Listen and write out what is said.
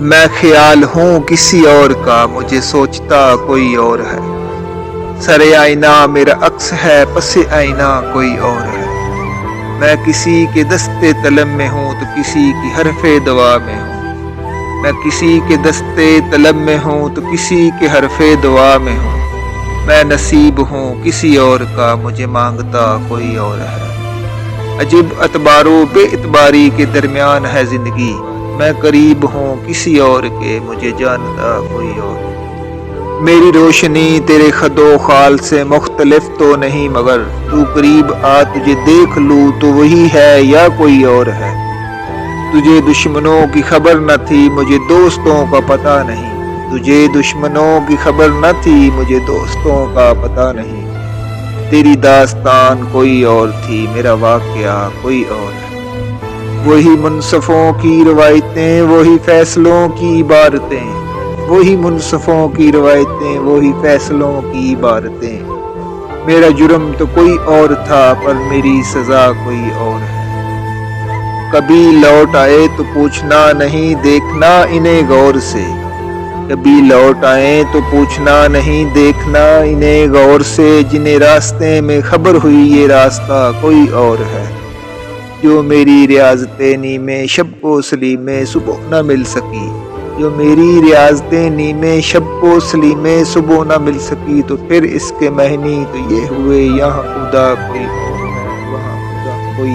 میں خیال ہوں کسی اور کا، مجھے سوچتا کوئی اور ہے۔ سر آئینہ میرا عکس ہے، پس آئینہ کوئی اور ہے۔ میں کسی کے دستے طلب میں ہوں تو کسی کی حرف دعا میں ہوں۔ میں کسی کے دستے طلب میں ہوں تو کسی کے حرف دعا میں ہوں۔ میں نصیب ہوں کسی اور کا، مجھے مانگتا کوئی اور ہے۔ عجب اعتبار و بے اعتباری کے درمیان ہے زندگی، میں قریب ہوں کسی اور کے، مجھے جانتا کوئی اور۔ میری روشنی تیرے خد و خال سے مختلف تو نہیں، مگر تو قریب آ تجھے دیکھ لوں تو وہی ہے یا کوئی اور ہے۔ تجھے دشمنوں کی خبر نہ تھی، مجھے دوستوں کا پتہ نہیں۔ تجھے دشمنوں کی خبر نہ تھی، مجھے دوستوں کا پتہ نہیں۔ تیری داستان کوئی اور تھی، میرا واقعہ کوئی اور ہے۔ وہی منصفوں کی روایتیں، وہی فیصلوں کی عبارتیں۔ وہی منصفوں کی روایتیں، وہی فیصلوں کی عبارتیں۔ میرا جرم تو کوئی اور تھا، پر میری سزا کوئی اور ہے۔ کبھی لوٹ آئے تو پوچھنا نہیں، دیکھنا انہیں غور سے۔ کبھی لوٹ آئے تو پوچھنا نہیں، دیکھنا انہیں غور سے۔ جنہیں راستے میں خبر ہوئی یہ راستہ کوئی اور ہے۔ جو میری ریاضتیں نیمے شب کو سلیمے صبح نہ مل سکی، جو میری ریاضتیں نیمے شب کو سلیمے صبح نہ مل سکی، تو پھر اس کے معنی تو یہ ہوئے یہاں خدا کوئی اور ہے، وہاں خدا کوئی